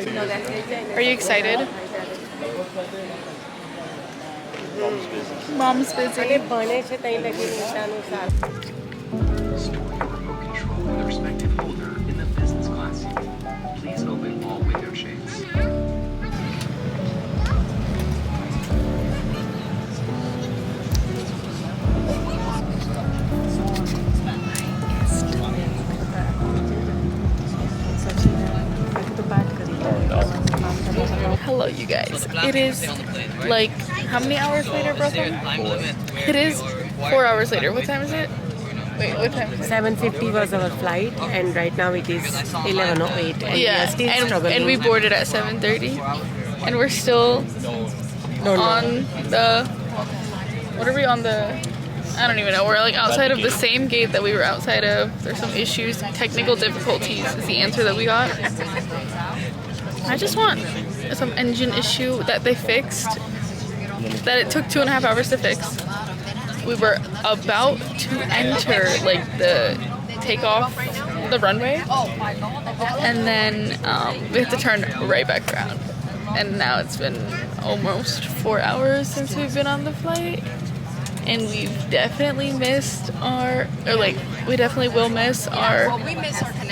Are you excited? Mom's busy. Store remote control with the respective holder in the business class seat. Please open all window shades. Hello, you guys. It is like, how many hours later, brother? It is 4 hours later. What time is it? Wait, what time is it? 7:50 was our flight, and right now it is 11:08. And we are still struggling. and we boarded at 7:30, and we're still on the. What are we on the? I don't even know. We're like outside of the same gate that we were outside of. There's some issues, technical difficulties is the answer that we got. I just want some engine issue that they fixed, that it took 2.5 hours to fix. We were about to enter like the takeoff, the runway, and then we had to turn right back around. And now it's been almost 4 hours since we've been on the flight, and we've definitely missed our, we definitely will miss our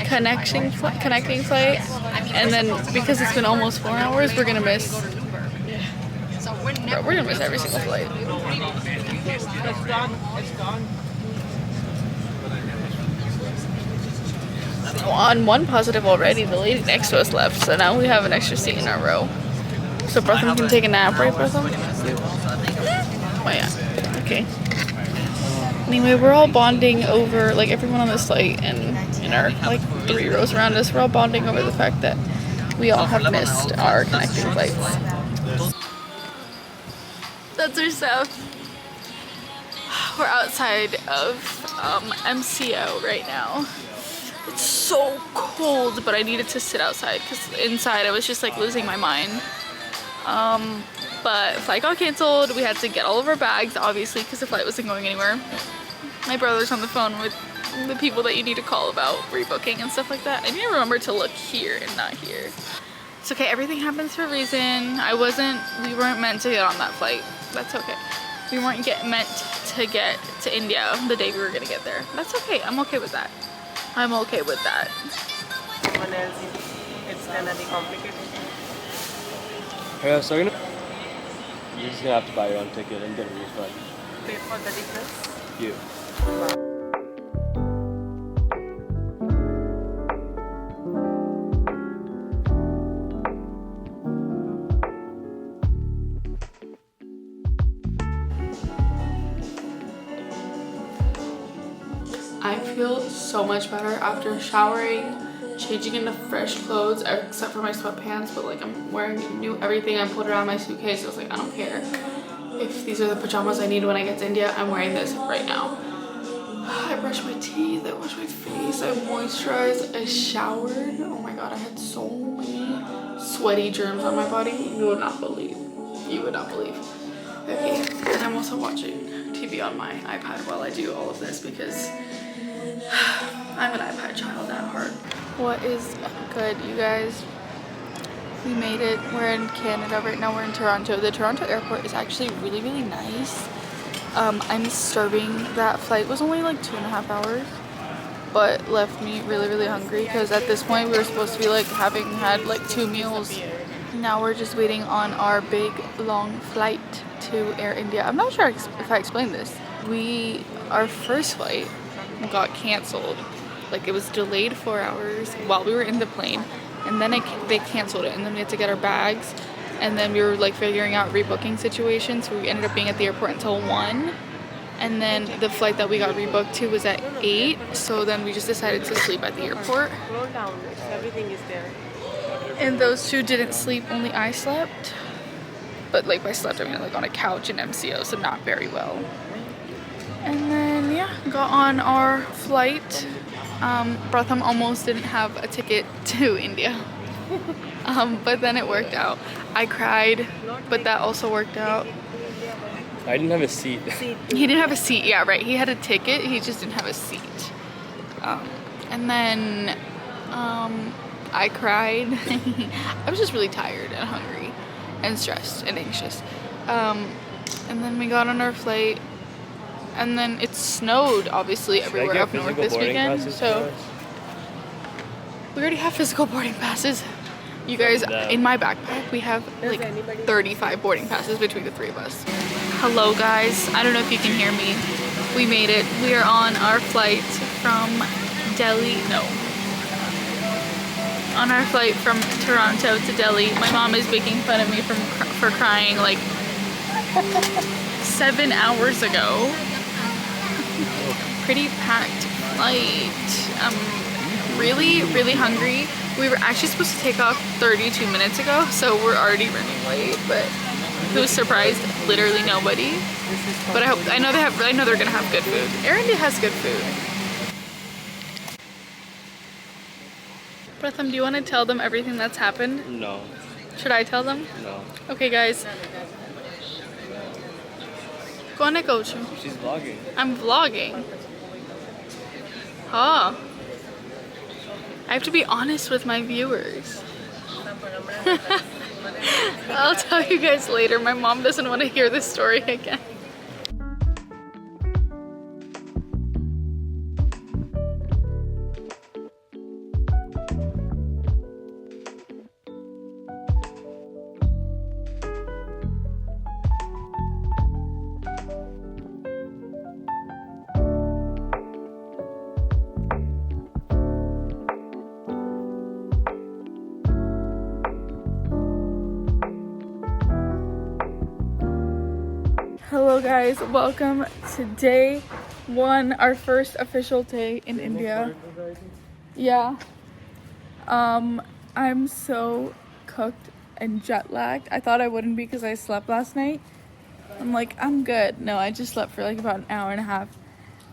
connecting flight. And then because it's been almost 4 hours, we're gonna miss every single flight. On one positive already, the lady next to us left, so now we have an extra seat in our row. So Brotham can take a nap, right, Brotham? Oh yeah. Okay. Anyway, we're all bonding over, like everyone on this flight and in our like 3 rows around us, we're all bonding over the fact that we all have missed our connecting flights. That's our stuff. We're outside of MCO right now. It's so cold, but I needed to sit outside because inside I was just like losing my mind. But flight got canceled. We had to get all of our bags, obviously, because the flight wasn't going anywhere. My brother's on the phone with the people that you need to call about rebooking and stuff like that. I need to remember to look here and not here. It's okay, everything happens for a reason. We weren't meant to get on that flight. That's okay. We weren't meant to get to India the day we were gonna get there. That's okay, I'm okay with that. I'm okay with that. Someone else, it's gonna be complicated. Yeah, so you're just gonna have to buy your own ticket and get a refund. Pay for the difference? You. I feel so much better after showering, changing into fresh clothes, except for my sweatpants, but like I'm wearing new everything. I put it on my suitcase. I was like, I don't care if these are the pajamas I need when I get to India. I'm wearing this right now. I brushed my teeth, I washed my face, I moisturized, I showered. Oh my god, I had so many sweaty germs on my body. You would not believe. You would not believe. Okay, and I'm also watching TV on my iPad while I do all of this because I'm an iPad child at heart. What is good, you guys? We made it. We're in Canada right now. We're in Toronto. The Toronto airport is actually really, really nice. I'm starving. That flight was only like 2.5 hours, but left me really, really hungry because at this point we were supposed to be like having had like 2 meals. Now we're just waiting on our big long flight to Air India. I'm not sure if I explained this. Our first flight got canceled. Like it was delayed 4 hours while we were in the plane, and then they canceled it, and then we had to get our bags, and then we were like figuring out rebooking situations, so we ended up being at the airport until 1, and then the flight that we got rebooked to was at 8, so then we just decided to sleep at the airport. Slow down, everything is there. And those 2 didn't sleep, only I slept. But like by slept, I mean like on a couch in MCO, so not very well. And then yeah, got on our flight. Pratham almost didn't have a ticket to India. But then it worked out. I cried, but that also worked out. I didn't have a seat. He didn't have a seat, yeah, right. He had a ticket, he just didn't have a seat. And then I cried. I was just really tired and hungry and stressed and anxious. And then we got on our flight, and then it snowed obviously everywhere up north this weekend. So we already have physical boarding passes. You guys, in my backpack, we have like 35 boarding passes between the three of us. Hello guys, I don't know if you can hear me. We made it. We are on our flight from Delhi. No. On our flight from Toronto to Delhi. My mom is making fun of me for crying like 7 hours ago. Pretty packed flight. Really, really hungry. We were actually supposed to take off 32 minutes ago, so we're already running late, but who's surprised? Literally nobody. But I know they're gonna have good food. Arronte has good food. Pratham, do you want to tell them everything that's happened? No. Should I tell them? No. Okay guys. Kone coach? She's vlogging. I'm vlogging. Huh. I have to be honest with my viewers. I'll tell you guys later. My mom doesn't want to hear this story again. Hello guys, welcome to day 1, our first official day in India. Yeah. I'm so cooked and jet lagged. I thought I wouldn't be because I slept last night. I'm like, I'm good. No, I just slept for like about an hour and a half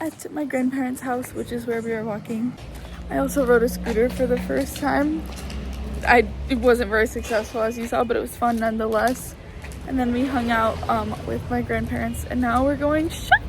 at my grandparents' house, which is where we are walking. I also rode a scooter for the first time. It wasn't very successful as you saw, but it was fun nonetheless. And then we hung out with my grandparents, and now we're going shopping.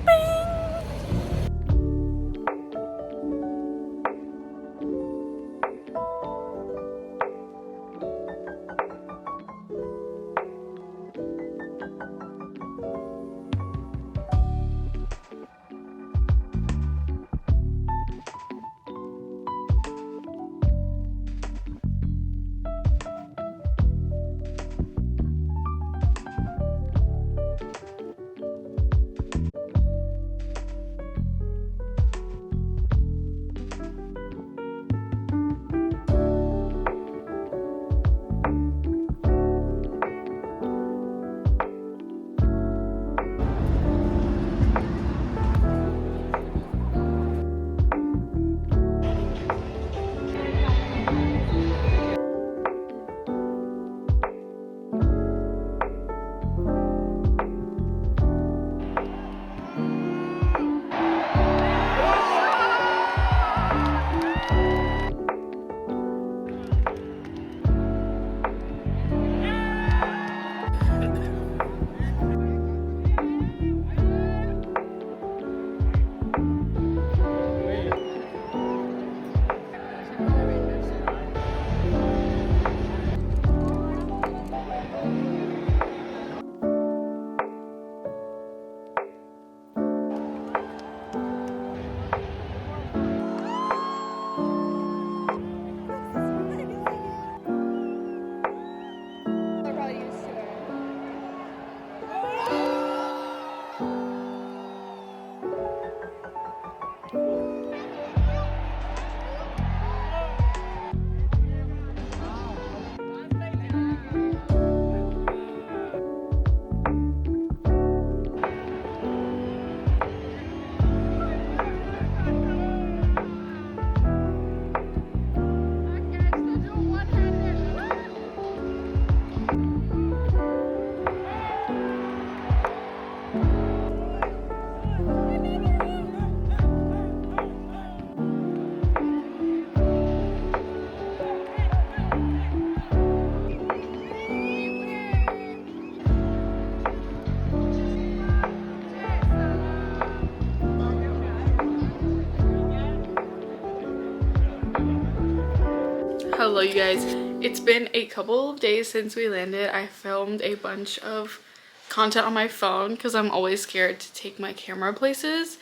Well, you guys, it's been a couple of days since we landed. I filmed a bunch of content on my phone because I'm always scared to take my camera places,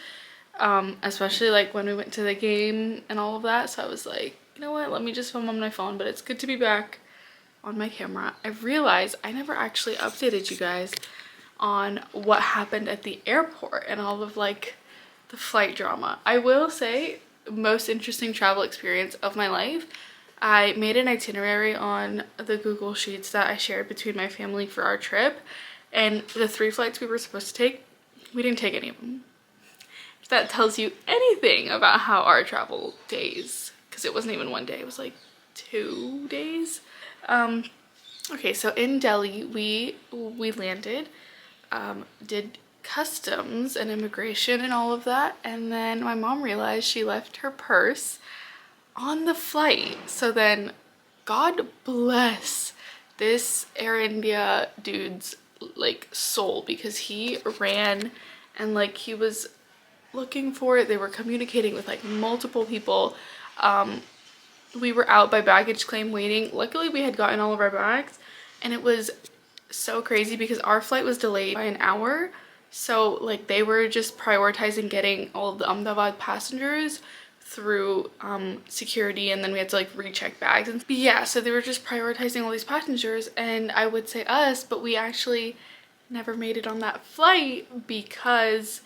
especially like when we went to the game and all of that. So I was like, you know what, let me just film on my phone. But it's good to be back on my camera. I realized I never actually updated you guys on what happened at the airport and all of like the flight drama. I will say, most interesting travel experience of my life. I made an itinerary on the Google Sheets that I shared between my family for our trip, and the 3 flights we were supposed to take, we didn't take any of them. If that tells you anything about how our travel days, because it wasn't even 1 day, it was like 2 days. Okay, so in Delhi we landed, did customs and immigration and all of that, and then my mom realized she left her purse on the flight. So then, God bless this Air India dude's like soul, because he ran and like he was looking for it. They were communicating with like multiple people. We were out by baggage claim waiting. Luckily we had gotten all of our bags, and it was so crazy because our flight was delayed by an hour. So like they were just prioritizing getting all of the Ahmedabad passengers through security, and then we had to like recheck bags. And yeah, so they were just prioritizing all these passengers, and I would say us, but we actually never made it on that flight because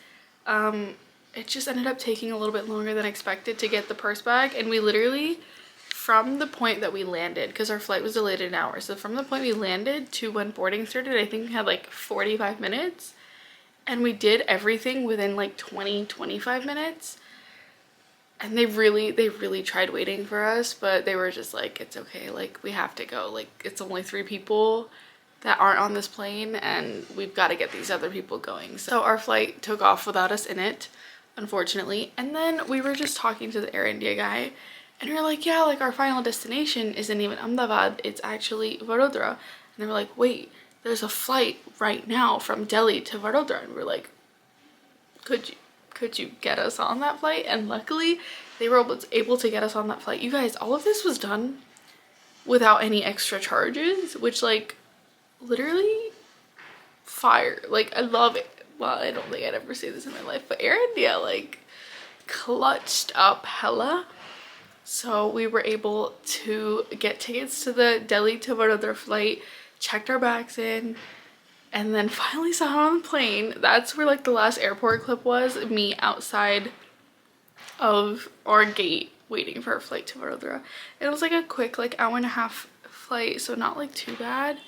it just ended up taking a little bit longer than expected to get the purse bag. And we literally, from the point that we landed, because our flight was delayed an hour, so from the point we landed to when boarding started, I think we had like 45 minutes, and we did everything within like 20-25 minutes. And they really tried waiting for us, but they were just like, it's okay, like we have to go, like it's only 3 people that aren't on this plane and we've got to get these other people going. So our flight took off without us in it, unfortunately. And then we were just talking to the Air India guy, and we were like, yeah, like our final destination isn't even Ahmedabad, it's actually Vadodara. And they were like, wait, there's a flight right now from Delhi to Vadodara. And we were like, could you get us on that flight? And luckily they were able to get us on that flight. You guys, all of this was done without any extra charges, which like literally fire. Like I love it. Well, I don't think I'd ever say this in my life, but Air India like clutched up hella. So we were able to get tickets to the Delhi to Vadodara flight, checked our bags in, and then finally saw him on the plane. That's where like the last airport clip was, me outside of our gate waiting for our flight to Vadodara. It was like a quick like hour-and-a-half flight, so not like too bad.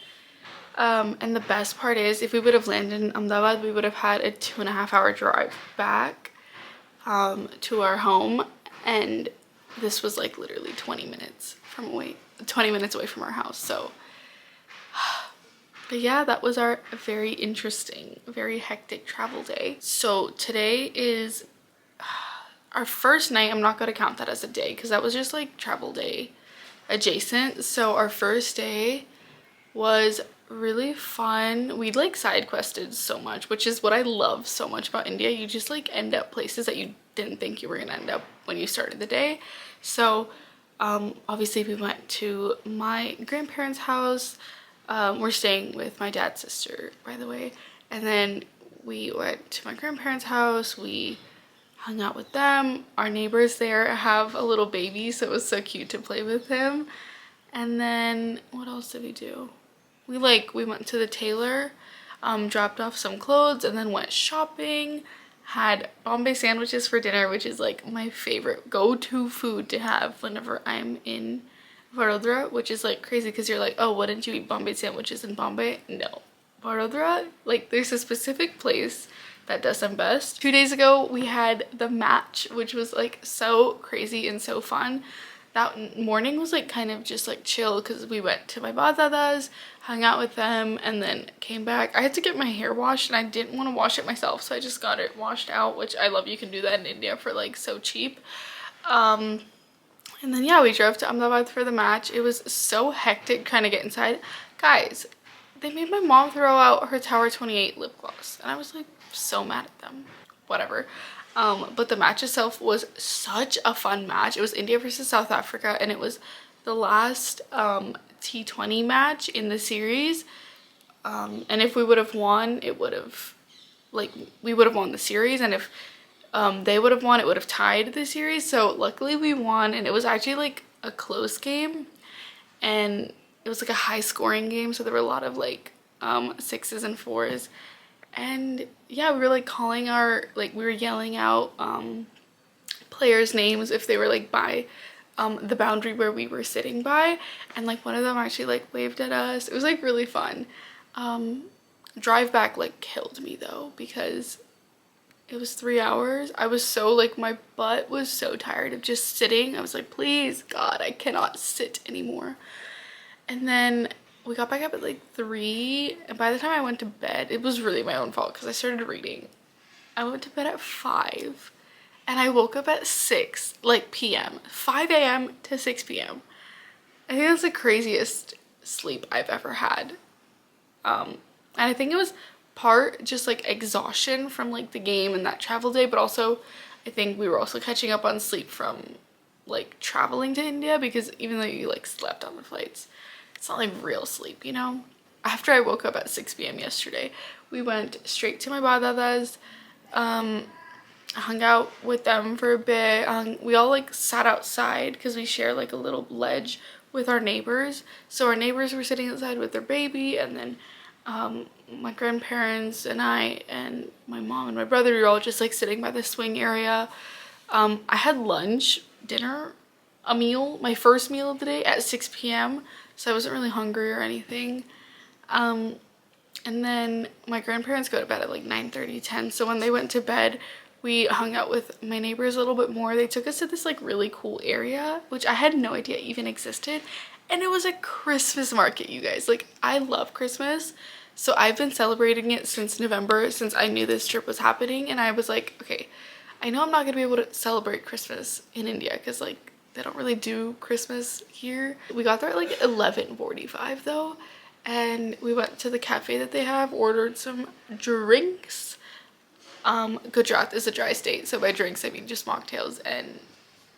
And the best part is, if we would have landed in Ahmedabad, we would have had a 2.5-hour drive back to our home, and this was like literally 20 minutes away from our house. So but yeah, that was our very interesting, very hectic travel day. So today is our first night. I'm not going to count that as a day because that was just like travel day adjacent. So our first day was really fun. We like side quested so much, which is what I love so much about India. You just like end up places that you didn't think you were going to end up when you started the day. So obviously we went to my grandparents' house. We're staying with my dad's sister, by the way. And then we went to my grandparents' house. We hung out with them. Our neighbors there have a little baby, so it was so cute to play with him. And then what else did we do? We went to the tailor, dropped off some clothes, and then went shopping. Had Bombay sandwiches for dinner, which is like my favorite go-to food to have whenever I'm in Vadodara, which is like crazy because you're like, oh, wouldn't you eat Bombay sandwiches in Bombay? No. Vadodara, like there's a specific place that does them best. 2 days ago we had the match, which was like so crazy and so fun. That morning was like kind of just like chill because we went to my badada's, hung out with them, and then came back. I had to get my hair washed and I didn't want to wash it myself, so I just got it washed out, which I love. You can do that in India for like so cheap. And then yeah, we drove to Ahmedabad for the match. It was so hectic trying to get inside. Guys, they made my mom throw out her Tower 28 lip gloss, and I was like so mad at them. Whatever. But the match itself was such a fun match. It was India versus South Africa, and it was the last T20 match in the series, and if we would have won, it would have, like, we would have won the series, and if they would have won, it would have tied the series. So luckily we won, and it was actually like a close game, and it was like a high scoring game, so there were a lot of like 6s and 4s. And yeah, we were like calling our, like, we were yelling out players' names if they were like by the boundary where we were sitting by, and like one of them actually like waved at us. It was like really fun. Drive back like killed me though, because it was 3 hours. I was so like, my butt was so tired of just sitting. I was like, please God, I cannot sit anymore. And then we got back up at like 3, and by the time I went to bed, it was really my own fault because I started reading. I went to bed at 5, and I woke up at 6 like p.m. 5 a.m. to 6 p.m. I think that's the craziest sleep I've ever had. And I think it was part just like exhaustion from like the game and that travel day, but also I think we were also catching up on sleep from like traveling to India, because even though you like slept on the flights, it's not like real sleep, you know? After I woke up at 6 p.m. yesterday, we went straight to my badada's, hung out with them for a bit. We all like sat outside because we share like a little ledge with our neighbors. So our neighbors were sitting outside with their baby, and then my grandparents and I and my mom and my brother were all just like sitting by the swing area. I had lunch, dinner, a meal, my first meal of the day at 6 p.m. so I wasn't really hungry or anything. And then my grandparents go to bed at like 9:30, 10. So when they went to bed, we hung out with my neighbors a little bit more. They took us to this like really cool area, which I had no idea even existed. And it was a Christmas market, you guys. Like, I love Christmas. So I've been celebrating it since November, since I knew this trip was happening. And I was like, okay, I know I'm not gonna be able to celebrate Christmas in India because like they don't really do Christmas here. We got there at like 11:45 though. And we went to the cafe that they have, ordered some drinks. Gujarat is a dry state, so by drinks I mean just mocktails and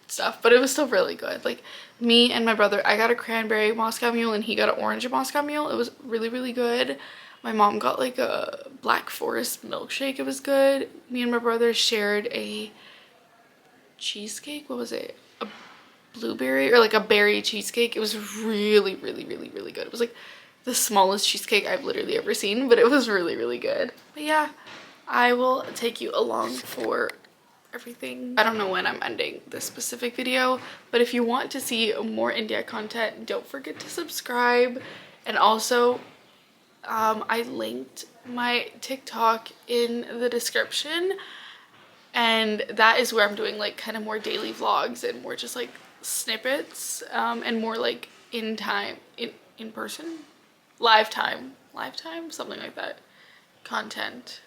stuff, but it was still really good. Like, me and my brother, I got a cranberry Moscow Mule and he got an orange Moscow Mule. It was really, really good. My mom got like a Black Forest milkshake. It was good. Me and my brother shared a cheesecake. What was it? A blueberry or like a berry cheesecake. It was really, really, really, really good. It was like the smallest cheesecake I've literally ever seen, but it was really, really good. But yeah, I will take you along for everything. I don't know when I'm ending this specific video, but if you want to see more India content, don't forget to subscribe. And also I linked my TikTok in the description, and that is where I'm doing like kind of more daily vlogs and more just like snippets, and more like in person, live time, something like that content.